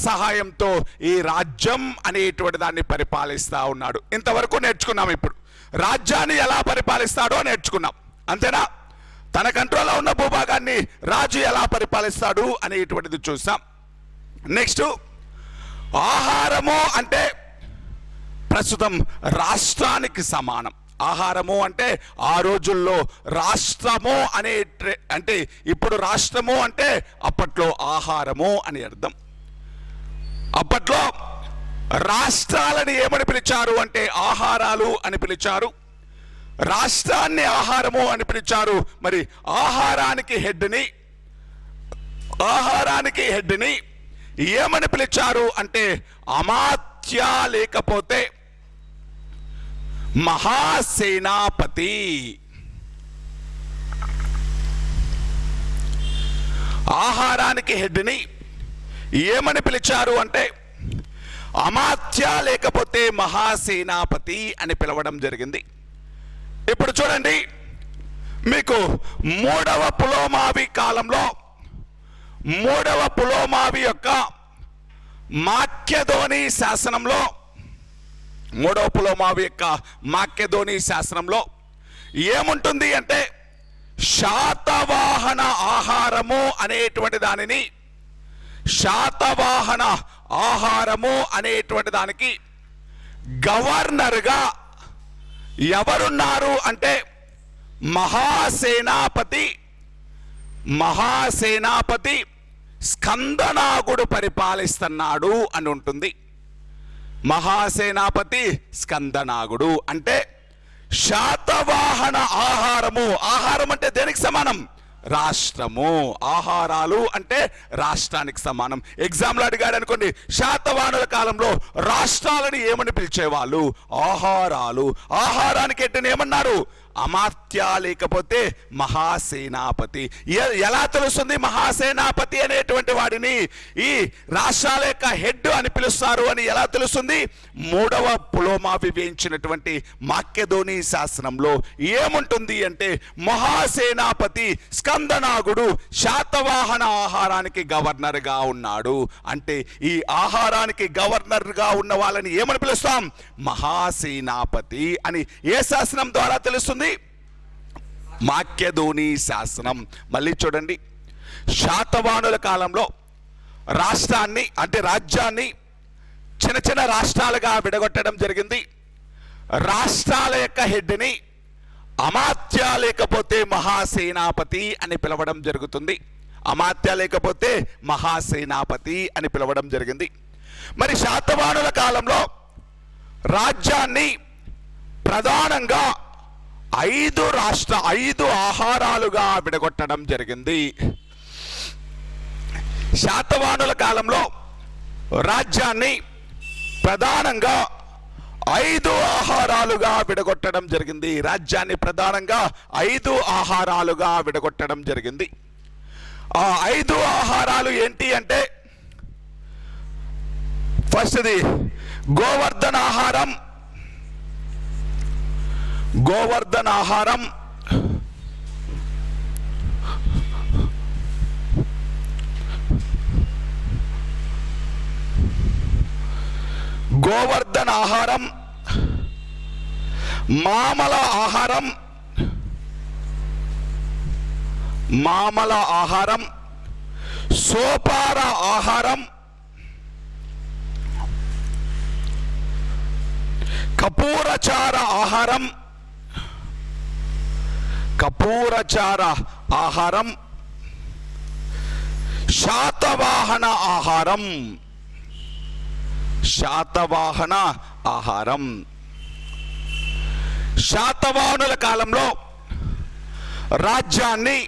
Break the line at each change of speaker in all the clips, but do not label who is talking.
సహాయంతో ఈ రాజ్యం అనేటువంటి దాన్ని పరిపాలిస్తా ఉన్నాడు. ఇంతవరకు నేర్చుకున్నాం. ఇప్పుడు రాజ్యాన్ని ఎలా పరిపాలిస్తాడో నేర్చుకున్నాం, అంతేనా? తన కంట్రోల్లో ఉన్న భూభాగాన్ని రాజు ఎలా పరిపాలిస్తాడు అనేటువంటిది చూసాం. నెక్స్ట్, ఆహారము అంటే ప్రస్తుతం రాష్ట్రానికి సమానం. ఆహారము అంటే ఆ రోజుల్లో రాష్ట్రము అనే, అంటే ఇప్పుడు రాష్ట్రము అంటే అప్పట్లో ఆహారము అని అర్థం. అప్పట్లో రాష్ట్రాలని ఏమని పిలిచారు అంటే ఆహారాలు అని పిలిచారు. రాష్ట్రాన్ని ఆహారము అని పిలిచారు. మరి ఆహారానికి హెడ్ని ఏమని పిలిచారు అంటే అమాత్య లేకపోతే మహాసేనాపతి. ఆహారానికి హెడ్ని ఏమని పిలిచారు అంటే అమాత్య లేకపోతే మహాసేనాపతి అని పిలవడం జరిగింది. ఇప్పుడు చూడండి, మీకు మూడవ పులోమావి కాలంలో, మూడవ పులోమావి యొక్క మాక్యధోని శాసనంలో, మూడవ పులోమావి యొక్క మాక్యధోని శాసనంలో ఏముంటుంది అంటే శాతవాహన ఆహారము అనేటువంటి దానిని, శాతవాహన ఆహారము అనేటువంటి దానికి గవర్నర్గా ఎవరున్నారు అంటే మహాసేనాపతి స్కందనాగుడు పరిపాలిస్తున్నాడు అని ఉంటుంది. మహాసేనాపతి స్కందనాగుడు అంటే శాతవాహన ఆహారము. ఆహారం అంటే దేనికి సమానం? రాష్ట్రము. ఆహారాలు అంటే రాష్ట్రానికి సమానం. ఎగ్జామ్లో అడిగాడు అనుకోండి, శాతవాహనుల కాలంలో రాష్ట్రాలని ఏమని పిలిచేవాళ్ళు? ఆహారాలు. ఆహారానికి ఎట్టని ఏమన్నారు? అమాత్య లేకపోతే మహాసేనాపతి. ఎలా తెలుస్తుంది మహాసేనాపతి అనేటువంటి వాడిని ఈ రాష్ట్రాల యొక్క హెడ్ అని పిలుస్తారు అని ఎలా తెలుస్తుంది? మూడవ పులోమావి వేయించినటువంటి మాక్యధోని శాసనంలో ఏముంటుంది అంటే మహాసేనాపతి స్కందనాగుడు శాతవాహన ఆహారానికి గవర్నర్గా ఉన్నాడు. అంటే ఈ ఆహారానికి గవర్నర్గా ఉన్న వాళ్ళని ఏమని పిలుస్తాం? మహాసేనాపతి అని ఏ శాసనం ద్వారా తెలుస్తుంది? మాక్యధోని శాసనం. మళ్ళీ చూడండి, శాతవాహనుల కాలంలో రాష్ట్రాన్ని అంటే రాజ్యాన్ని చిన్న చిన్న రాష్ట్రాలుగా విడగొట్టడం జరిగింది. రాష్ట్రాల యొక్క హెడ్ని అమాత్య లేకపోతే మహాసేనాపతి అని పిలవడం జరుగుతుంది. అమాత్య లేకపోతే మహాసేనాపతి అని పిలవడం జరిగింది. మరి శాతవాహనుల కాలంలో రాజ్యాన్ని ప్రధానంగా 5 ఆహారాలుగా విడగొట్టడం జరిగింది. శాతవాహనుల కాలంలో రాజ్యాన్ని ప్రధానంగా 5 ఆహారాలుగా విడగొట్టడం జరిగింది. రాజ్యాన్ని ప్రధానంగా 5 ఆహారాలుగా విడగొట్టడం జరిగింది. ఆ 5 ఆహారాలు ఏంటి అంటే ఫస్ట్ది గోవర్ధన ఆహారం. గోవర్ధన ఆహారం, గోవర్ధన ఆహారం, మామల ఆహారం, మామల ఆహారం, సోపార ఆహారం, కపూరచార ఆహారం, కపూరచార ఆహారం, శాతవాహన ఆహారం, శాతవాహన ఆహారం. శాతవాహనుల కాలంలో రాజ్యాన్ని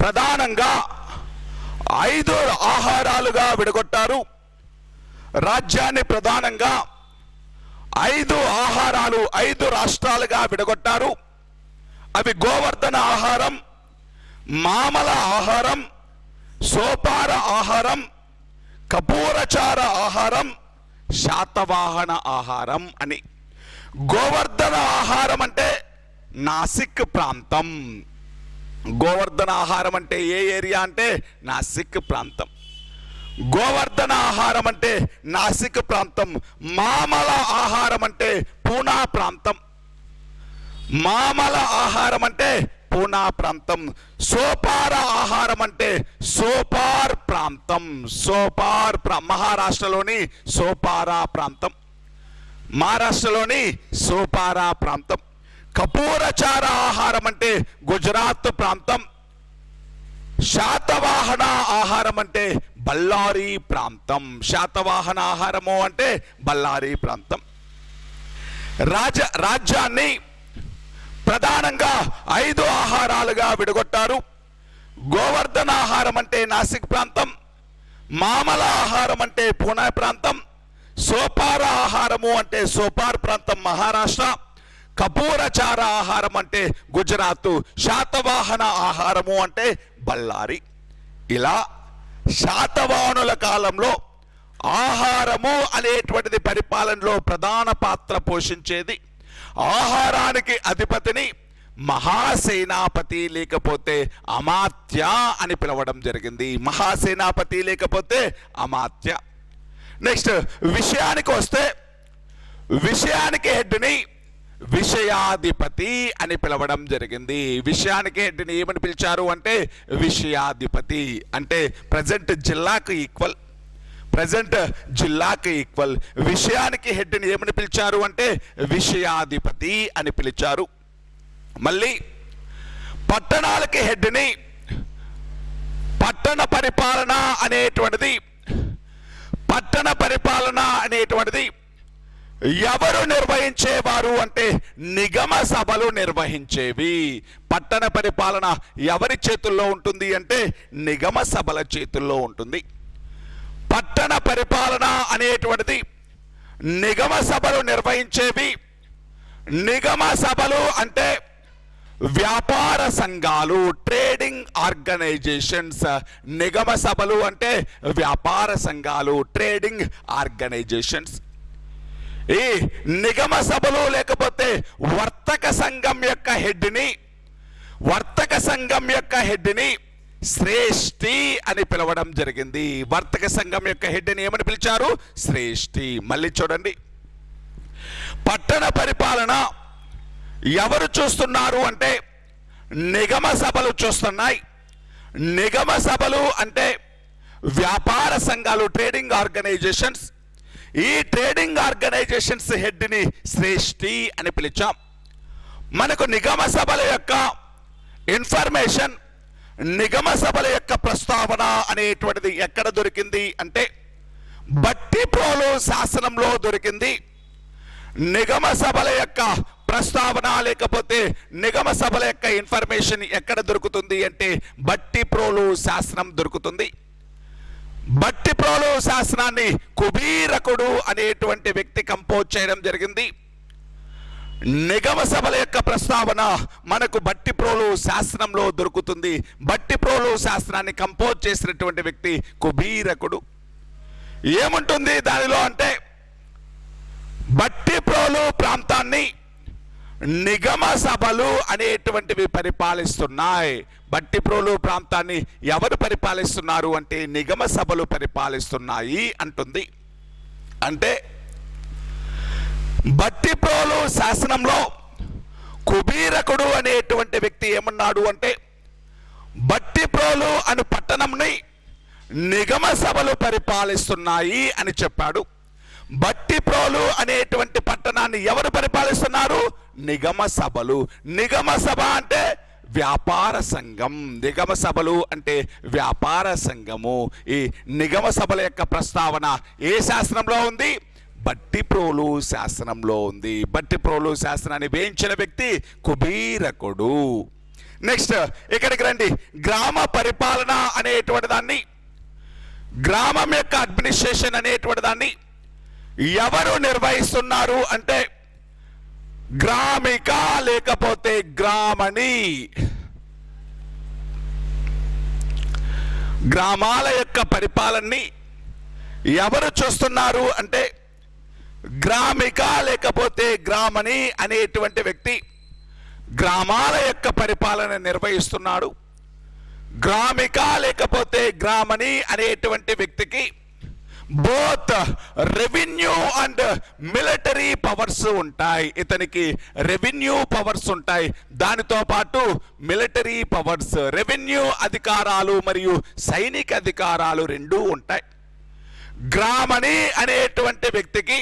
ప్రధానంగా 5 ఆహారాలుగా విడగొట్టారు. రాజ్యాన్ని ప్రధానంగా 5 ఆహారాలు 5 రాష్ట్రాలుగా విడగొట్టారు. అవి గోవర్ధన ఆహారం, మామల ఆహారం, సోపార ఆహారం, కపూరచార ఆహారం, శాతవాహన ఆహారం అని. గోవర్ధన ఆహారం అంటే నాసిక్ ప్రాంతం. గోవర్ధన ఆహారం అంటే ఏ ఏరియా అంటే నాసిక్ ప్రాంతం. గోవర్ధన ఆహారం అంటే నాసిక్ ప్రాంతం, మామల ఆహారం అంటే పూనా ప్రాంతం, మామల ఆహారం అంటే పూనా ప్రాంతం, సోపార ఆహారం అంటే సోపార్ ప్రాంతం, మహారాష్ట్రలోని సోపారా ప్రాంతం, మహారాష్ట్రలోని సోపారా ప్రాంతం, కపూరచార ఆహారం అంటే గుజరాత్ ప్రాంతం, శాతవాహన ఆహారం అంటే బళ్ళారి ప్రాంతం, శాతవాహన ఆహారము అంటే బళ్ళారి ప్రాంతం. రాజ్యాన్ని ప్రధానంగా 5 ఆహారాలుగా విడగొట్టారు. గోవర్ధన ఆహారం అంటే నాసిక్ ప్రాంతం, మామల ఆహారం అంటే పూనా ప్రాంతం, సోపార ఆహారము అంటే సోపార్ ప్రాంతం మహారాష్ట్ర, కపూరచార ఆహారం అంటే గుజరాత్, శాతవాహన ఆహారము అంటే బళ్ళారి. ఇలా శాతవాహనుల కాలంలో ఆహారము అనేటువంటిది పరిపాలనలో ప్రధాన పాత్ర పోషించేది. ఆహారానికి అధిపతిని మహాసేనాపతి లేకపోతే అమాత్య అని పిలవడం జరిగింది. మహాసేనాపతి లేకపోతే అమాత్య. నెక్స్ట్ విషయానికి వస్తే, విషయానికి హెడ్ని విషయాధిపతి అని పిలవడం జరిగింది. విషయానికి హెడ్ని ఏమని పిలిచారు అంటే విషయాధిపతి. అంటే ప్రజెంట్ జిల్లాకు ఈక్వల్, ప్రజెంట్ జిల్లాకు ఈక్వల్. విషయానికి హెడ్ని ఏమని పిలిచారు అంటే విషయాధిపతి అని పిలిచారు. మళ్ళీ పట్టణాలకి హెడ్ని పట్టణ పరిపాలన అనేటువంటిది, పట్టణ పరిపాలన అనేటువంటిది ఎవరు నిర్వహించేవారు అంటే నిగమ సభలు నిర్వహించేవి. పట్టణ పరిపాలన ఎవరి చేతుల్లో ఉంటుంది అంటే నిగమ సభల చేతుల్లో ఉంటుంది. పట్టణ పరిపాలన అనేటువంటిది నిగమ సభలు నిర్వహించేవి. నిగమ సభలు అంటే వ్యాపార సంఘాలు, ట్రేడింగ్ ఆర్గనైజేషన్స్. నిగమ సభలు అంటే వ్యాపార సంఘాలు, ట్రేడింగ్ ఆర్గనైజేషన్స్. ఈ నిగమ సభలు లేకపోతే వర్తక సంఘం యొక్క హెడ్ని, వర్తక సంఘం యొక్క హెడ్ని శ్రేష్ఠి అని పిలవడం జరిగింది. వర్తక సంఘం యొక్క హెడ్ని ఏమని పిలిచారు? శ్రేష్ఠి. మళ్ళీ చూడండి, పట్టణ పరిపాలన ఎవరు చూస్తున్నారు అంటే నిగమ సభలు చూస్తున్నాయి. నిగమ సభలు అంటే వ్యాపార సంఘాలు, ట్రేడింగ్ ఆర్గనైజేషన్స్. ఈ ట్రేడింగ్ ఆర్గనైజేషన్స్ హెడ్ని శ్రేష్ఠి అని పిలిచాం. మనకు నిగమ సభల యొక్క ఇన్ఫర్మేషన్, నిగమ సభల యొక్క ప్రస్తావన అనేటువంటిది ఎక్కడ దొరికింది అంటే బట్టిప్రోలు శాసనంలో దొరికింది. నిగమ సభల యొక్క ప్రస్తావన లేకపోతే నిగమ సభల యొక్క ఇన్ఫర్మేషన్ ఎక్కడ దొరుకుతుంది అంటే బట్టిప్రోలు శాసనం దొరుకుతుంది. బట్టిప్రోలు శాసనాన్ని కుబీరకుడు అనేటువంటి వ్యక్తి కంపోజ్ చేయడం జరిగింది. నిగమ సభల యొక్క ప్రస్తావన మనకు బట్టిప్రోలు శాసనంలో దొరుకుతుంది. బట్టిప్రోలు శాసనాన్ని కంపోజ్ చేసినటువంటి వ్యక్తి కుబీరకుడు. ఏముంటుంది దానిలో అంటే బట్టిప్రోలు ప్రాంతాన్ని నిగమ సభలు అనేటువంటివి పరిపాలిస్తున్నాయి. బట్టిప్రోలు ప్రాంతాన్ని ఎవరు పరిపాలిస్తున్నారు అంటే నిగమ సభలు పరిపాలిస్తున్నాయి అంటుంది. అంటే బట్టిప్రోలు శాసనంలో కుబీరకుడు అనేటువంటి వ్యక్తి ఏమన్నాడు అంటే బట్టిప్రోలు అను పట్టణంని నిగమ సభలు పరిపాలిస్తున్నాయి అని చెప్పాడు. బట్టిప్రోలు అనేటువంటి పట్టణాన్ని ఎవరు పరిపాలిస్తున్నారు? నిగమ సభలు. నిగమ సభ అంటే వ్యాపార సంఘం. నిగమ సభలు అంటే వ్యాపార సంఘము. ఈ నిగమ సభల యొక్క ప్రస్తావన ఏ శాసనంలో ఉంది? బట్టిప్రోలు శాసనంలో ఉంది. బట్టిప్రోలు శాసనాన్ని వేయించిన వ్యక్తి కుబీరకుడు. నెక్స్ట్ ఇక్కడికి రండి. గ్రామ పరిపాలన అనేటువంటి దాన్ని, గ్రామం యొక్క అడ్మినిస్ట్రేషన్ అనేటువంటి దాన్ని ఎవరు నిర్వహిస్తున్నారు అంటే గ్రామిక లేకపోతే గ్రామణి. గ్రామాల యొక్క పరిపాలనని ఎవరు చూస్తున్నారు అంటే గ్రామిక లేకపోతే గ్రామణి అనేటువంటి వ్యక్తి గ్రామాల యొక్క పరిపాలన నిర్వహిస్తున్నాడు. గ్రామిక లేకపోతే గ్రామణి అనేటువంటి వ్యక్తికి both revenue and military powers ఉంటాయి. ఇతనికి రెవెన్యూ పవర్స్ ఉంటాయి, దానితో పాటు మిలిటరీ పవర్స్, రెవెన్యూ అధికారాలు మరియు సైనిక అధికారాలు రెండూ ఉంటాయి. గ్రామణి అనేటువంటి వ్యక్తికి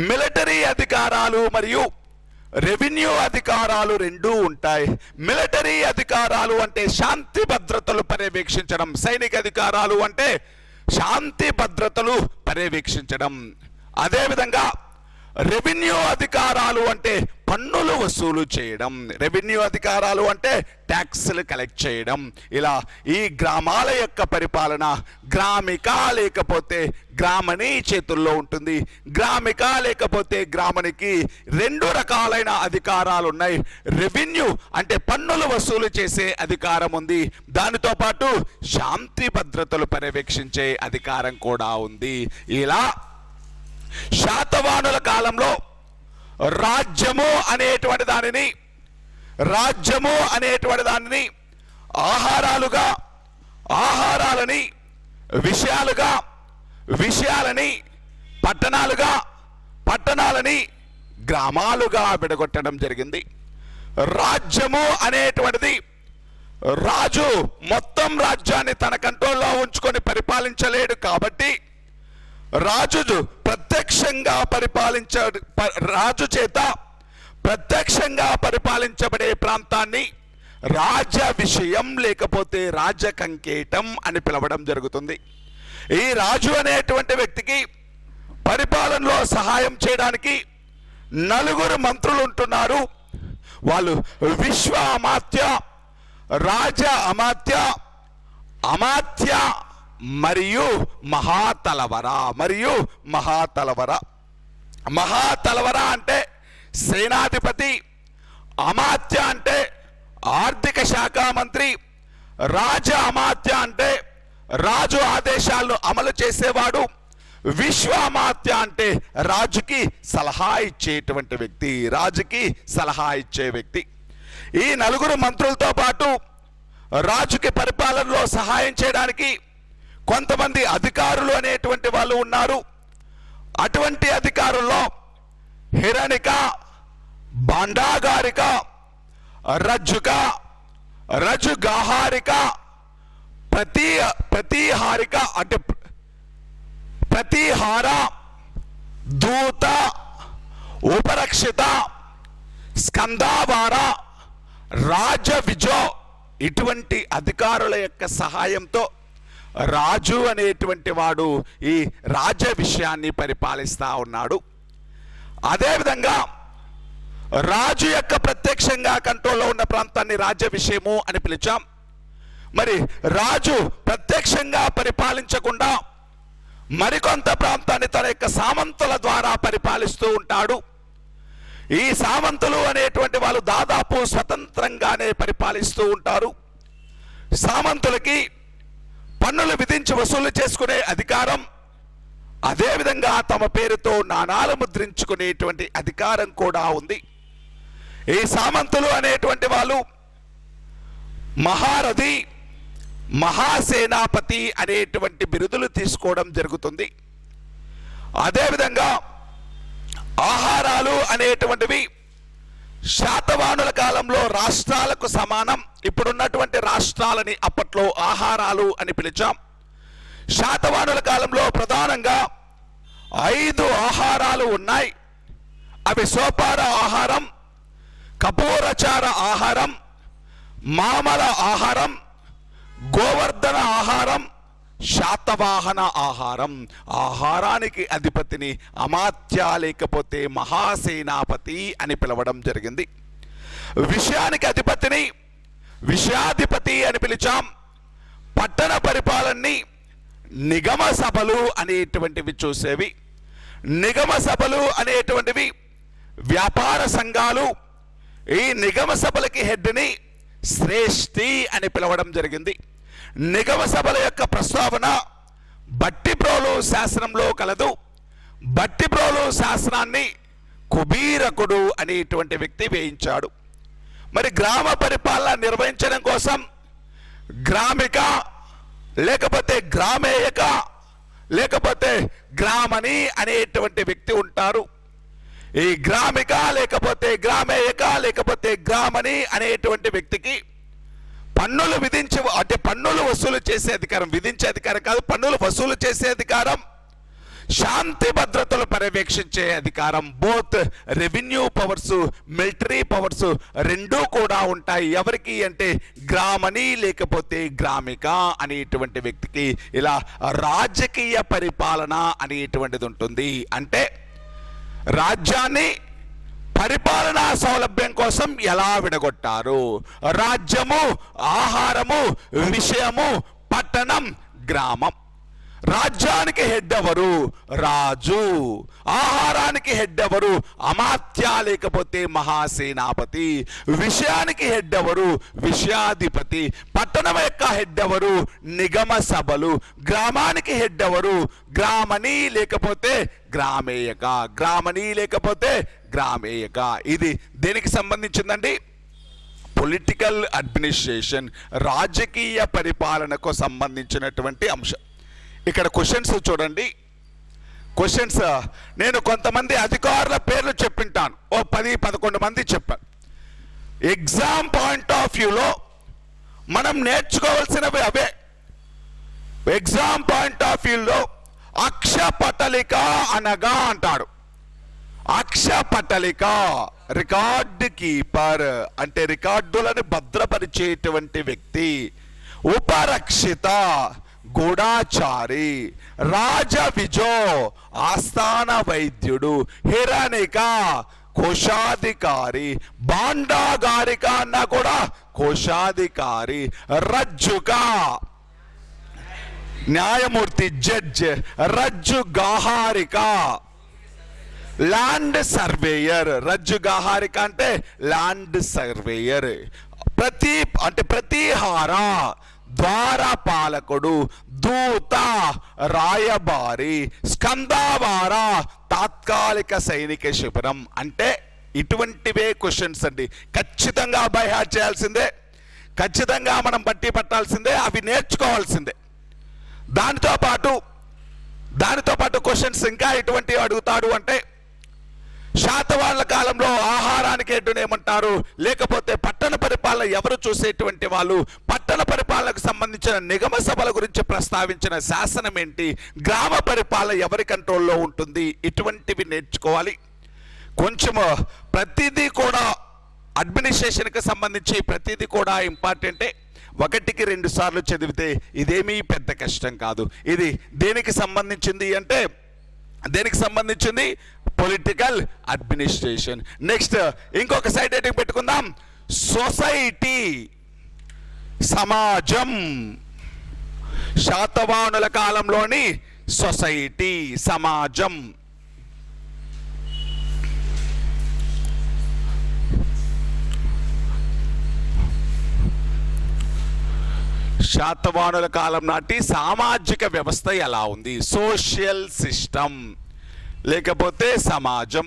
మిలిటరీ అధికారాలు మరియు రెవెన్యూ అధికారాలు రెండూ ఉంటాయి. మిలిటరీ అధికారాలు అంటే శాంతి భద్రతలు పర్యవేక్షించడం, సైనిక అధికారాలు అంటే శాంతి భద్రతలు పర్యవేక్షించడం. అదేవిధంగా రెవెన్యూ అధికారాలు అంటే పన్నులు వసూలు చేయడం, రెవెన్యూ అధికారాలు అంటే ట్యాక్స్లు కలెక్ట్ చేయడం. ఇలా ఈ గ్రామాల యొక్క పరిపాలన గ్రామిక లేకపోతే గ్రామణి చేతుల్లో ఉంటుంది. గ్రామిక లేకపోతే గ్రామణికి రెండు రకాలైన అధికారాలు ఉన్నాయి. రెవెన్యూ అంటే పన్నులు వసూలు చేసే అధికారం ఉంది, దానితో పాటు శాంతి భద్రతలు పర్యవేక్షించే అధికారం కూడా ఉంది. ఇలా శాతవాహనుల కాలంలో రాజ్యము అనేటువంటి దానిని ఆహారాలుగా, ఆహారాలని విషయాలుగా, విషయాలని పట్టణాలుగా, పట్టణాలని గ్రామాలుగా విడగొట్టడం జరిగింది. రాజ్యము అనేటువంటిది రాజు మొత్తం రాజ్యాన్ని తన కంట్రోల్లో ఉంచుకొని పరిపాలించలేడు కాబట్టి రాజు ప్రత్యక్షంగా రాజు చేత ప్రత్యక్షంగా పరిపాలించబడే ప్రాంతాన్ని రాజ విషయం లేకపోతే రాజకంకేటం అని పిలవడం జరుగుతుంది. ఈ రాజు అనేటువంటి వ్యక్తికి పరిపాలనలో సహాయం చేయడానికి నలుగురు మంత్రులు ఉంటున్నారు. వాళ్ళు విశ్వ అమాత్య, రాజ అమాత్య, అమాత్య మరియు మహాతలవర. మహాతలవర అంటే సేనాధిపతి, అమాత్య అంటే ఆర్థిక శాఖ మంత్రి, రాజ అమాత్య అంటే రాజు ఆదేశాలను అమలు చేసేవాడు, విశ్వామాత్య అంటే రాజుకి సలహా ఇచ్చేటువంటి వ్యక్తి, రాజుకి సలహా ఇచ్చే వ్యక్తి. ఈ నలుగురు మంత్రులతో పాటు రాజుకి పరిపాలనలో సహాయం చేయడానికి కొంతమంది అధికారులు అనేటువంటి వాళ్ళు ఉన్నారు. అటువంటి అధికారుల్లో హిరణిక, భాండాగారిక, రజ్జుక, రజుగాహారిక, ప్రతిహారిక అంటే ప్రతిహార, దూత, ఉపరక్షిత, స్కందావార, రాజ విజో ఇటువంటి అధికారుల యొక్క సహాయంతో రాజు అనేటువంటి వాడు ఈ రాజ విషయాన్ని పరిపాలిస్తా ఉన్నాడు. అదేవిధంగా రాజు యొక్క ప్రత్యక్షంగా కంట్రోల్లో ఉన్న ప్రాంతాన్ని రాజ్య విషయము అని పిలిచాం. మరి రాజు ప్రత్యక్షంగా పరిపాలించకుండా మరికొంత ప్రాంతాన్ని తన యొక్క సామంతుల ద్వారా పరిపాలిస్తూ ఉంటాడు. ఈ సామంతులు అనేటువంటి వాళ్ళు దాదాపు స్వతంత్రంగానే పరిపాలిస్తూ ఉంటారు. సామంతులకి పన్నులు విధించి వసూలు చేసుకునే అధికారం, అదేవిధంగా తమ పేరుతో నాణాలు ముద్రించుకునేటువంటి అధికారం కూడా ఉంది. ఈ సామంతులు అనేటువంటి వాళ్ళు మహారథి, మహాసేనాపతి అనేటువంటి బిరుదులు తీసుకోవడం జరుగుతుంది. అదేవిధంగా ఆహారాలు అనేటువంటివి శాతవాహనుల కాలంలో రాష్ట్రాలకు సమానం. ఇప్పుడున్నటువంటి రాష్ట్రాలని అప్పట్లో ఆహారాలు అని పిలిచాం. శాతవాహనుల కాలంలో ప్రధానంగా 5 ఆహారాలు ఉన్నాయి. అవి సోపార ఆహారం, కపోరచార ఆహారం, మామల ఆహారం, గోవర్ధన ఆహారం, శాతవాహన ఆహారం. ఆహారానికి అధిపతిని అమాత్య లేకపోతే మహాసేనాపతి అని పిలవడం జరిగింది. విషయానికి అధిపతిని విషయాధిపతి అని పిలిచాం. పట్టణ పరిపాలనని నిగమ సభలు అనేటువంటివి చూసేవి. నిగమ సభలు అనేటువంటివి వ్యాపార సంఘాలు. ఈ నిగమ సభలకి హెడ్ని శ్రేష్ఠి అని పిలవడం జరిగింది. నిగమ సభల యొక్క ప్రస్తావన బట్టిప్రోలు శాసనంలో కలదు. బట్టిప్రోలు శాసనాన్ని కుబీరకుడు అనేటువంటి వ్యక్తి వేయించాడు. మరి గ్రామ పరిపాలన నిర్వహించడం కోసం గ్రామిక, లేకపోతే గ్రామేయక, లేకపోతే గ్రామణి అనేటువంటి వ్యక్తి ఉంటారు. ఈ గ్రామిక లేకపోతే గ్రామేయక లేకపోతే గ్రామణి అనేటువంటి వ్యక్తికి పన్నులు విధించే, అంటే పన్నులు వసూలు చేసే అధికారం, విధించే అధికారం కాదు, పన్నులు వసూలు చేసే అధికారం, శాంతి భద్రతలు పర్యవేక్షించే అధికారం, both revenue powers, military powers రెండూ కూడా ఉంటాయి. ఎవరికి అంటే గ్రామణి లేకపోతే గ్రామిక అనేటువంటి వ్యక్తికి. ఇలా రాజకీయ పరిపాలన అనేటువంటిది ఉంటుంది. అంటే రాజ్యాన్ని పరిపాలనా సౌలభ్యం కోసం ఎలా విడగొట్టారు, రాజ్యము, ఆహారము, విషయము, పట్టణం, గ్రామం. రాజ్యానికి హెడ్ ఎవరు? రాజు. ఆహారానికి హెడ్ ఎవరు? అమాత్య లేకపోతే మహాసేనాపతి. విషయానికి హెడ్ ఎవరు? విషయాధిపతి. పట్టణం యొక్క హెడ్ ఎవరు? నిగమ సభలు. గ్రామానికి హెడ్ ఎవరు? గ్రామణి లేకపోతే గ్రామేయక. గ్రామణి లేకపోతే గ్రామేయక. ఇది దేనికి సంబంధించిందండి? పొలిటికల్ అడ్మినిస్ట్రేషన్, రాజకీయ పరిపాలనకు సంబంధించినటువంటి అంశం. ఇక్కడ క్వశ్చన్స్ చూడండి. క్వశ్చన్స్ నేను కొంతమంది అధికారుల పేర్లు చెప్పింటాను, ఓ 10-11 మంది చెప్పాను. ఎగ్జామ్ పాయింట్ ఆఫ్ వ్యూలో మనం నేర్చుకోవాల్సినవి అవే. ఎగ్జామ్ పాయింట్ ఆఫ్ వ్యూలో అక్షపటలిక అనగా అంటాడు. అక్షపటలిక రికార్డు కీపర్, అంటే రికార్డులను భద్రపరిచేటువంటి వ్యక్తి. ఉపరక్షిత గూఢాచారి. రాజ విజో ఆస్థాన వైద్యుడు. హిరణిక కోశాధికారి. భాండాగారిక అన్నా కూడా కోశాధికారి. రజ్జుక న్యాయమూర్తి, జడ్జ్. రజ్జు గాహారిక ల్యాండ్ సర్వేయర్. రజ్జు గాహారిక అంటే ల్యాండ్ సర్వేయర్. ప్రతిహార ద్వారపాలకుడు. దూత రాయబారి. స్కందావార తాత్కాలిక సైనిక శిబిరం. అంటే ఇటువంటివే క్వశ్చన్స్ అండి. ఖచ్చితంగా బై హార్ట్ చేయాల్సిందే, ఖచ్చితంగా మనం బట్టి పట్టాల్సిందే, అవి నేర్చుకోవాల్సిందే. దానితో పాటు క్వశ్చన్స్ ఇంకా ఎటువంటి అడుగుతాడు అంటే, శాతవాహనుల కాలంలో ఆహారానికి హెడ్డునేమంటారు, లేకపోతే పట్టణ పరిపాలన ఎవరు చూసేటువంటి వాళ్ళు, పట్టణ పరిపాలనకు సంబంధించిన నిగమ సభల గురించి ప్రస్తావించిన శాసనం ఏంటి, గ్రామ పరిపాలన ఎవరి కంట్రోల్లో ఉంటుంది, ఇటువంటివి నేర్చుకోవాలి. కొంచెం ప్రతిదీ కూడా అడ్మినిస్ట్రేషన్కి సంబంధించి ప్రతిదీ కూడా ఇంపార్టెంటే. 1-2 సార్లు చదివితే ఇదేమీ పెద్ద కష్టం కాదు. ఇది దేనికి సంబంధించింది అంటే, దేనికి సంబంధించింది? Political administration. నెక్స్ట్ ఇంకొక సైడ్ హెడ్డింగ్ పెట్టుకుందాం. సొసైటీ, సమాజం. శాతవాహనుల కాలంలోని సొసైటీ, సమాజం. శాతవాహనుల కాలం నాటి సామాజిక వ్యవస్థ ఎలా ఉంది? సోషల్ సిస్టమ్ లేకపోతే సమాజం.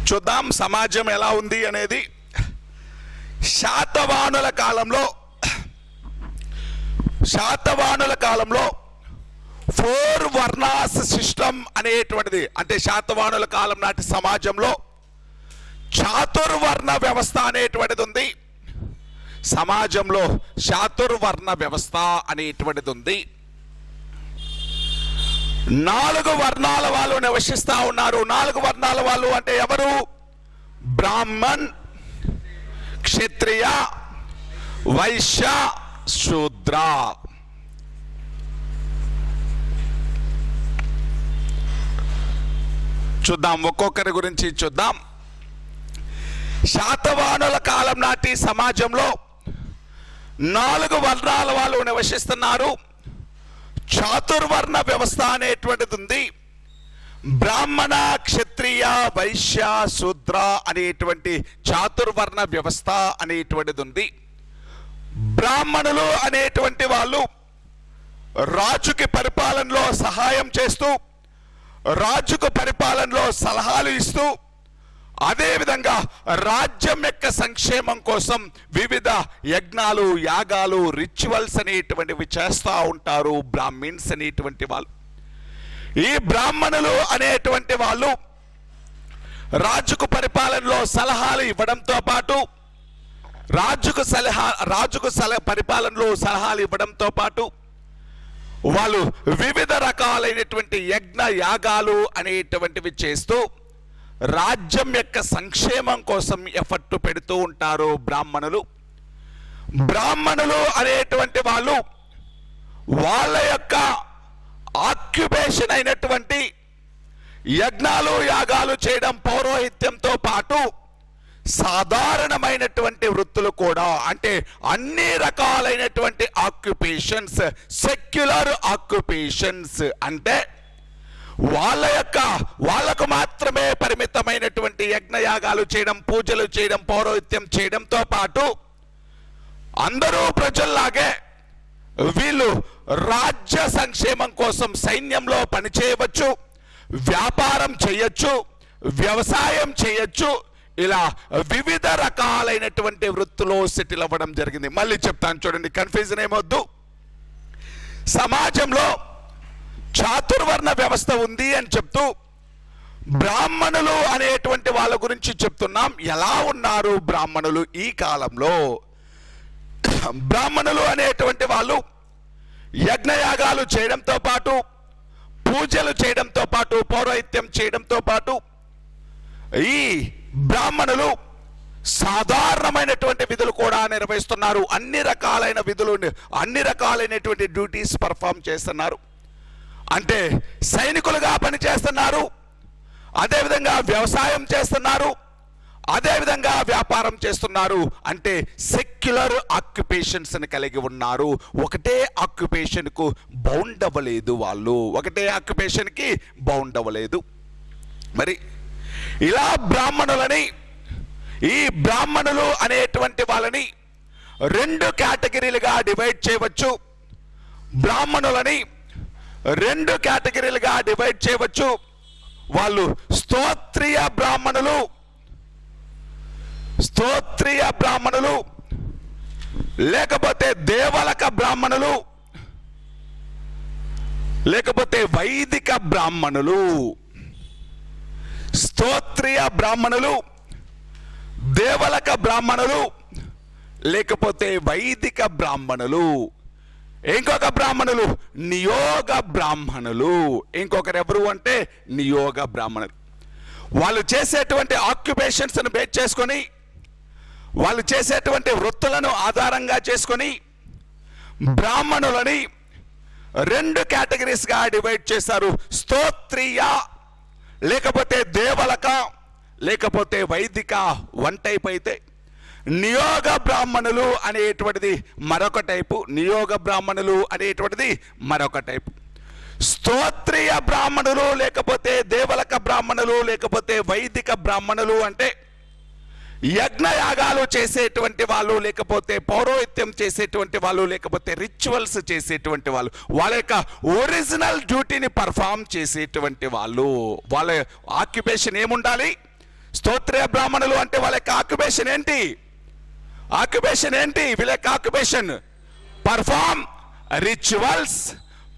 చూద్దాం సమాజం ఎలా ఉంది అనేది. శాతవాహనుల కాలంలో 4 వర్ణాస్ సిస్టమ్ అనేటువంటిది, అంటే శాతవాహనుల కాలం నాటి సమాజంలో చాతుర్వర్ణ వ్యవస్థ అనేటువంటిది ఉంది. సమాజంలో చాతుర్వర్ణ వ్యవస్థ అనేటువంటిది ఉంది. 4 వర్ణాల వాళ్ళు నివసిస్తా ఉన్నారు. 4 వర్ణాల వాళ్ళు అంటే ఎవరు? బ్రాహ్మణ్, క్షత్రియ, వైశ్య, శూద్ర. చూద్దాం, ఒక్కొక్కరి గురించి చూద్దాం. శాతవాహనుల కాలం నాటి సమాజంలో 4 వర్ణాల వాళ్ళు నివసిస్తున్నారు. చాతుర్వర్ణ వ్యవస్థ అనేటువంటిది ఉంది. బ్రాహ్మణ, క్షత్రియ, వైశ్య, శూద్ర అనేటువంటి చాతుర్వర్ణ వ్యవస్థ అనేటువంటిది ఉంది. బ్రాహ్మణులు అనేటువంటి వాళ్ళు రాజుకి పరిపాలనలో సహాయం చేస్తూ, రాజుకు పరిపాలనలో సలహాలు ఇస్తూ, అదేవిధంగా రాజ్యం యొక్క సంక్షేమం కోసం వివిధ యజ్ఞాలు, యాగాలు, రిచువల్స్ అనేటువంటివి చేస్తూ ఉంటారు బ్రాహ్మిన్స్ అనేటువంటి వాళ్ళు. ఈ బ్రాహ్మణులు అనేటువంటి వాళ్ళు రాజుకు పరిపాలనలో సలహాలు ఇవ్వడంతో పాటు, రాజుకు పరిపాలనలో సలహాలు ఇవ్వడంతో పాటు వాళ్ళు వివిధ రకాలైనటువంటి యజ్ఞ యాగాలు అనేటువంటివి చేస్తూ రాజ్యం యొక్క సంక్షేమం కోసం ఎఫర్ట్ పెడుతూ ఉంటారు బ్రాహ్మణులు. బ్రాహ్మణులు అనేటువంటి వాళ్ళు వాళ్ళ యొక్క ఆక్యుపేషన్ అయినటువంటి యజ్ఞాలు యాగాలు చేయడం, పౌరోహిత్యంతో పాటు సాధారణమైనటువంటి వృత్తులు కూడా, అంటే అన్ని రకాలైనటువంటి ఆక్యుపేషన్స్, సెక్యులర్ ఆక్యుపేషన్స్, అంటే వాళ్ళకు మాత్రమే పరిమితమైనటువంటి యజ్ఞయాగాలు చేయడం, పూజలు చేయడం, పౌరోహిత్యం చేయడంతో పాటు అందరూ ప్రజల్లాగే వీళ్ళు రాజ్య సంక్షేమం కోసం సైన్యంలో పనిచేయవచ్చు, వ్యాపారం చేయొచ్చు, వ్యవసాయం చేయొచ్చు, ఇలా వివిధ రకాలైనటువంటి వృత్తిలో సెటిల్ అవ్వడం జరిగింది. మళ్ళీ చెప్తాను చూడండి, కన్ఫ్యూజన్ ఏమొద్దు. సమాజంలో చాతుర్వర్ణ వ్యవస్థ ఉంది అని చెప్తూ బ్రాహ్మణులు అనేటువంటి వాళ్ళ గురించి చెప్తున్నాం. ఎలా ఉన్నారు బ్రాహ్మణులు ఈ కాలంలో? బ్రాహ్మణులు అనేటువంటి వాళ్ళు యజ్ఞయాగాలు చేయడంతో పాటు, పూజలు చేయడంతో పాటు, పౌరోహిత్యం చేయడంతో పాటు ఈ బ్రాహ్మణులు సాధారణమైనటువంటి విధులు కూడా నిర్వహిస్తున్నారు. అన్ని రకాలైన విధులు, అన్ని రకాలైనటువంటి డ్యూటీస్ పర్ఫామ్ చేస్తున్నారు. అంటే సైనికులుగా పనిచేస్తున్నారు, అదేవిధంగా వ్యవసాయం చేస్తున్నారు, అదేవిధంగా వ్యాపారం చేస్తున్నారు. అంటే సెక్యులర్ ఆక్యుపేషన్స్ ని కలిగి ఉన్నారు. ఒకటే ఆక్యుపేషన్ కు బౌండ్ అవ్వలేదు వాళ్ళు, ఒకటే ఆక్యుపేషన్ కి బౌండ్ అవ్వలేదు. మరి ఇలా ఈ బ్రాహ్మణులు అనేటువంటి వాళ్ళని రెండు కేటగిరీలుగా డివైడ్ చేయవచ్చు. బ్రాహ్మణులని రెండు కేటగిరీలుగా డివైడ్ చేయవచ్చు. వాళ్ళు స్తోత్రియ బ్రాహ్మణులు, లేకపోతే దేవలక బ్రాహ్మణులు, లేకపోతే వైదిక బ్రాహ్మణులు. స్తోత్రియ బ్రాహ్మణులు, దేవలక బ్రాహ్మణులు, లేకపోతే వైదిక బ్రాహ్మణులు. ఇంకొక బ్రాహ్మణులు నియోగ బ్రాహ్మణులు. ఇంకొకరు ఎవరు అంటే నియోగ బ్రాహ్మణులు. వాళ్ళు చేసేటువంటి ఆక్యుపేషన్స్ ను బేస్ చేసుకొని, వాళ్ళు చేసేటువంటి వృత్తులను ఆధారంగా చేసుకొని బ్రాహ్మణులని రెండు కేటగిరీస్ గా డివైడ్ చేశారు. స్తోత్రియ, లేకపోతే దేవలక, లేకపోతే వైదిక వన్ టైప్ అయితే, నియోగ బ్రాహ్మణులు అనేటువంటిది మరొక టైపు. నియోగ బ్రాహ్మణులు అనేటువంటిది మరొక టైపు. స్తోత్రియ బ్రాహ్మణులు, లేకపోతే దేవలక బ్రాహ్మణులు, లేకపోతే వైదిక బ్రాహ్మణులు అంటే యజ్ఞయాగాలు చేసేటువంటి వాళ్ళు, లేకపోతే పౌరోహిత్యం చేసేటువంటి వాళ్ళు, లేకపోతే రిచువల్స్ చేసేటువంటి వాళ్ళు, వాళ్ళ యొక్క ఒరిజినల్ డ్యూటీని పర్ఫామ్ చేసేటువంటి వాళ్ళు. వాళ్ళ ఆక్యుపేషన్ ఏముండాలి? స్తోత్రియ బ్రాహ్మణులు అంటే వాళ్ళ యొక్క ఆక్యుపేషన్ ఏంటి? వీళ్ళ యొక్క occupation perform rituals,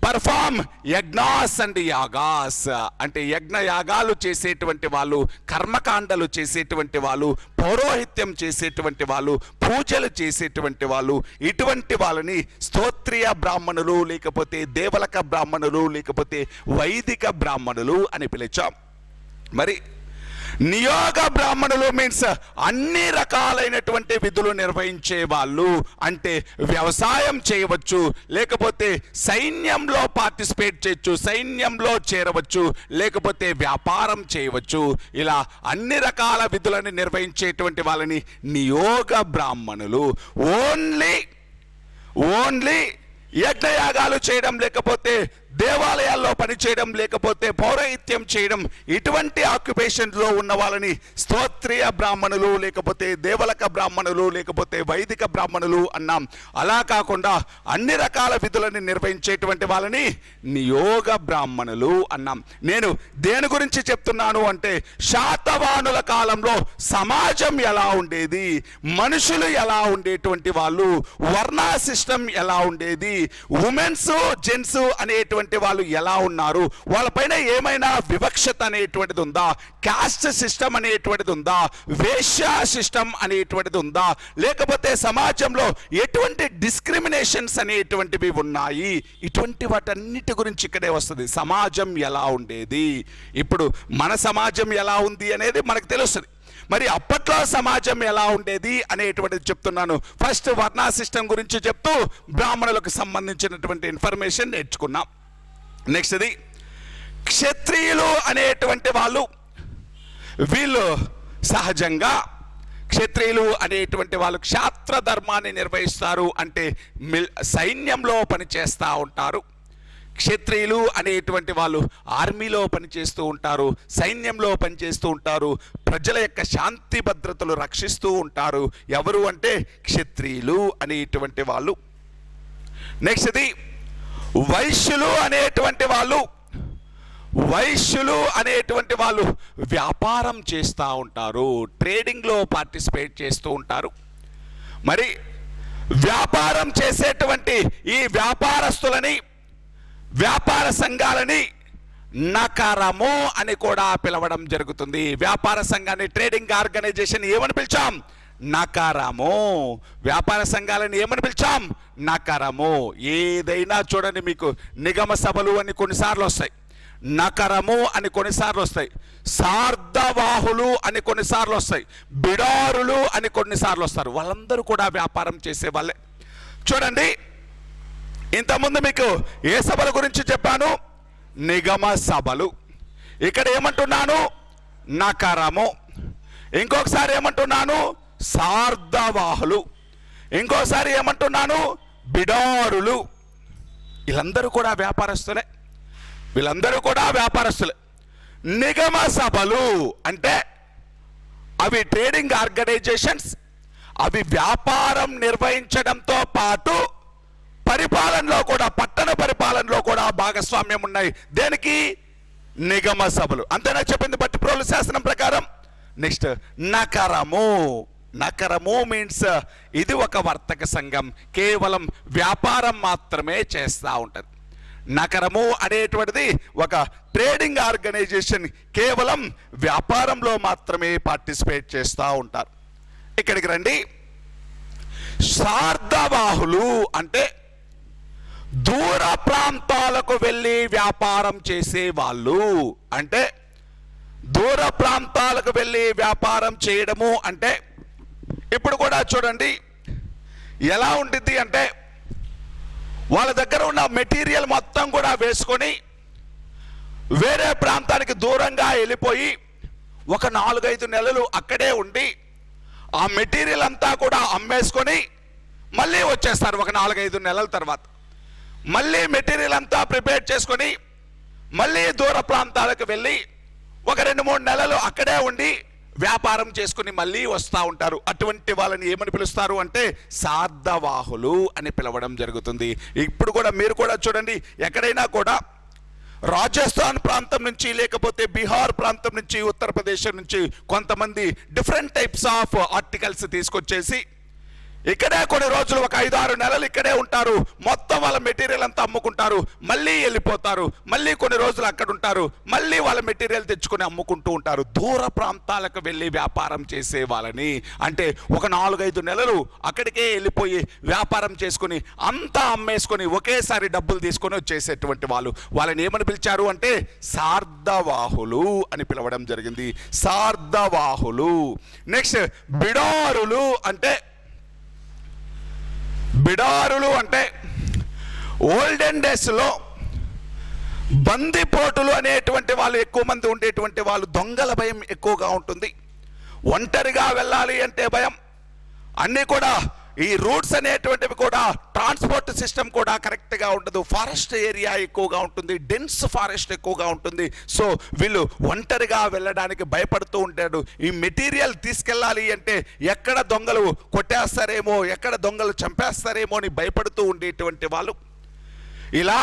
perform yajnas and yagas. అంటే యజ్ఞ యాగాలు చేసేటువంటి వాళ్ళు, కర్మకాండలు చేసేటువంటి వాళ్ళు, పౌరోహిత్యం చేసేటువంటి వాళ్ళు, పూజలు చేసేటువంటి వాళ్ళు, ఇటువంటి వాళ్ళని స్తోత్రియ బ్రాహ్మణులు, లేకపోతే దేవలక బ్రాహ్మణులు, లేకపోతే వైదిక బ్రాహ్మణులు అని పిలిచాం. మరి నియోగ బ్రాహ్మణులు మీన్స్ అన్ని రకాలైనటువంటి విధులు నిర్వహించే వాళ్ళు. అంటే వ్యవసాయం చేయవచ్చు, లేకపోతే సైన్యంలో పార్టిసిపేట్ చేయొచ్చు, సైన్యంలో చేరవచ్చు, లేకపోతే వ్యాపారం చేయవచ్చు. ఇలా అన్ని రకాల విధులను నిర్వహించేటువంటి వాళ్ళని నియోగ బ్రాహ్మణులు. ఓన్లీ యజ్ఞయాగాలు చేయడం, లేకపోతే దేవాలయాల్లో పనిచేయడం, లేకపోతే పౌరహిత్యం చేయడం, ఇటువంటి ఆక్యుపేషన్లో ఉన్న వాళ్ళని స్తోత్రీయ బ్రాహ్మణులు, లేకపోతే దేవలక బ్రాహ్మణులు, లేకపోతే వైదిక బ్రాహ్మణులు అన్నాం. అలా కాకుండా అన్ని రకాల విధులను నిర్వహించేటువంటి వాళ్ళని నియోగ బ్రాహ్మణులు అన్నాం. నేను దేని గురించి చెప్తున్నాను అంటే, శాతవాహనుల కాలంలో సమాజం ఎలా ఉండేది, మనుషులు ఎలా ఉండేటువంటి వాళ్ళు, వర్ణ సిస్టమ్ ఎలా ఉండేది, ఉమెన్స్ జెంట్స్ అనేటువంటి వాళ్ళు ఎలా ఉన్నారు, వాళ్ళపైన ఏమైనా వివక్షత అనేటువంటిది ఉందా, కాస్ట్ సిస్టమ్ అనేటువంటిది ఉందా, వేశ్య సిస్టమ్ అనేటువంటిది ఉందా, లేకపోతే సమాజంలో ఎటువంటి డిస్క్రిమినేషన్స్ అనేటువంటివి ఉన్నాయి, ఇటువంటి వాటన్నిటి గురించి ఇక్కడే వస్తుంది. సమాజం ఎలా ఉండేది, ఇప్పుడు మన సమాజం ఎలా ఉంది అనేది మనకు తెలుస్తుంది. మరి అప్పట్లో సమాజం ఎలా ఉండేది అనేటువంటిది చెప్తున్నాను. ఫస్ట్ వర్ణ సిస్టమ్ గురించి చెప్తూ బ్రాహ్మణులకు సంబంధించినటువంటి ఇన్ఫర్మేషన్ నేర్చుకున్నాం. నెక్స్ట్ది క్షత్రియులు అనేటువంటి వాళ్ళు, వీళ్ళు సహజంగా క్షత్రియులు అనేటువంటి వాళ్ళు క్షాత్ర ధర్మాన్ని నిర్వహిస్తారు, అంటే సైన్యంలో పనిచేస్తూ ఉంటారు. క్షత్రియులు అనేటువంటి వాళ్ళు ఆర్మీలో పనిచేస్తూ ఉంటారు, సైన్యంలో పనిచేస్తూ ఉంటారు, ప్రజల యొక్క శాంతి భద్రతలు రక్షిస్తూ ఉంటారు. ఎవరు అంటే క్షత్రియులు అనేటువంటి వాళ్ళు. నెక్స్ట్ది వైశ్యులు అనేటువంటి వాళ్ళు, వైశ్యులు అనేటువంటి వాళ్ళు వ్యాపారం చేస్తూ ఉంటారు, ట్రేడింగ్లో పార్టిసిపేట్ చేస్తూ ఉంటారు. మరి వ్యాపారం చేసేటువంటి ఈ వ్యాపారస్తులని, వ్యాపార సంఘాలని నకరము అని కూడా పిలవడం జరుగుతుంది. వ్యాపార సంఘాన్ని, ట్రేడింగ్ ఆర్గనైజేషన్ ఏమని పిలిచాం? నకరము. వ్యాపార సంఘాలను ఏమని పిలిచాం? నకరము. ఏదైనా చూడండి, మీకు నిగమ సభలు అని కొన్నిసార్లు వస్తాయి, నకరము అని కొన్నిసార్లు వస్తాయి, సార్ధవాహులు అని కొన్నిసార్లు వస్తాయి, బిడారులు అని కొన్నిసార్లు వస్తారు. వాళ్ళందరూ కూడా వ్యాపారం చేసే వాళ్ళే. చూడండి, ఇంతకుముందు మీకు ఏ సభల గురించి చెప్పాను? నిగమ సభలు. ఇక్కడ ఏమంటున్నాను? నకరము. ఇంకొకసారి ఏమంటున్నాను? సార్ధవాహులు. ఇంకోసారి ఏమంటున్నాను? బిడారులు. వీళ్ళందరూ కూడా వ్యాపారస్తులే, వీళ్ళందరూ కూడా వ్యాపారస్తులే. నిగమ సభలు అంటే అవి ట్రేడింగ్ ఆర్గనైజేషన్స్, అవి వ్యాపారం నిర్వహించడంతో పాటు పరిపాలనలో కూడా, పట్టణ పరిపాలనలో కూడా భాగస్వామ్యం ఉన్నాయి. దేనికి? నిగమ సభలు. అంతేనా చెప్పింది భట్టిప్రోలు శాసనం ప్రకారం. నెక్స్ట్ నకరము. నకరము మీన్స్ ఇది ఒక వర్తక సంఘం, కేవలం వ్యాపారం మాత్రమే చేస్తూ ఉంటుంది. నకరము అనేటువంటిది ఒక ట్రేడింగ్ ఆర్గనైజేషన్, కేవలం వ్యాపారంలో మాత్రమే పార్టిసిపేట్ చేస్తూ ఉంటారు. ఇక్కడికి రండి. సార్ధవాహులు అంటే దూర ప్రాంతాలకు వెళ్ళి వ్యాపారం చేసే వాళ్ళు. అంటే దూర ప్రాంతాలకు వెళ్ళి వ్యాపారం చేయడము అంటే, ఇప్పుడు కూడా చూడండి ఎలా ఉంటుంది అంటే, వాళ్ళ దగ్గర ఉన్న మెటీరియల్ మొత్తం కూడా వేసుకొని వేరే ప్రాంతానికి దూరంగా వెళ్ళిపోయి ఒక 4-5 నెలలు అక్కడే ఉండి ఆ మెటీరియల్ అంతా కూడా అమ్మేసుకొని మళ్ళీ వచ్చేస్తారు. ఒక 4-5 నెలల తర్వాత మళ్ళీ మెటీరియల్ అంతా ప్రిపేర్ చేసుకొని మళ్ళీ దూర ప్రాంతాలకు వెళ్ళి ఒక 2-3 నెలలు అక్కడే ఉండి వ్యాపారం చేసుకుని మళ్ళీ వస్తూ ఉంటారు. అటువంటి వాళ్ళని ఏమని పిలుస్తారు అంటే సార్ధవాహులు అని పిలవడం జరుగుతుంది. ఇప్పుడు కూడా మీరు కూడా చూడండి, ఎక్కడైనా కూడా రాజస్థాన్ ప్రాంతం నుంచి, లేకపోతే బీహార్ ప్రాంతం నుంచి, ఉత్తరప్రదేశ్ నుంచి కొంతమంది డిఫరెంట్ టైప్స్ ఆఫ్ ఆర్టికల్స్ తీసుకొచ్చేసి ఇక్కడే కొన్ని రోజులు, ఒక 5-6 నెలలు ఇక్కడే ఉంటారు. మొత్తం వాళ్ళ మెటీరియల్ అంతా అమ్ముకుంటారు, మళ్ళీ వెళ్ళిపోతారు, మళ్ళీ కొన్ని రోజులు అక్కడ ఉంటారు, మళ్ళీ వాళ్ళ మెటీరియల్ తెచ్చుకొని అమ్ముకుంటూ ఉంటారు. దూర ప్రాంతాలకు వెళ్ళి వ్యాపారం చేసే వాళ్ళని, అంటే ఒక 4-5 నెలలు అక్కడికే వెళ్ళిపోయి వ్యాపారం చేసుకుని అంతా అమ్మేసుకొని ఒకేసారి డబ్బులు తీసుకొని వచ్చేసేటువంటి వాళ్ళు, వాళ్ళని ఏమని పిలిచారు అంటే సార్ధవాహులు అని పిలవడం జరిగింది. సార్ధవాహులు. నెక్స్ట్ బిడారులు అంటే, బిడారులు అంటే ఓల్డెన్ డేస్లో బందిపోటులు అనేటువంటి వాళ్ళు ఎక్కువ మంది ఉండేటువంటి వాళ్ళు. దొంగల భయం ఎక్కువగా ఉంటుంది, ఒంటరిగా వెళ్ళాలి అంటే భయం, అన్నీ కూడా ఈ రూట్స్ అనేటువంటివి కూడా ట్రాన్స్పోర్ట్ సిస్టమ్ కూడా కరెక్ట్గా ఉండదు. ఫారెస్ట్ ఏరియా ఎక్కువగా ఉంటుంది, డెన్స్ ఫారెస్ట్ ఎక్కువగా ఉంటుంది. సో వీళ్ళు ఒంటరిగా వెళ్ళడానికి భయపడుతూ ఉంటాడు. ఈ మెటీరియల్ తీసుకెళ్ళాలి అంటే ఎక్కడ దొంగలు కొట్టేస్తారేమో, ఎక్కడ దొంగలు చంపేస్తారేమో అని భయపడుతూ ఉండేటువంటి వాళ్ళు. ఇలా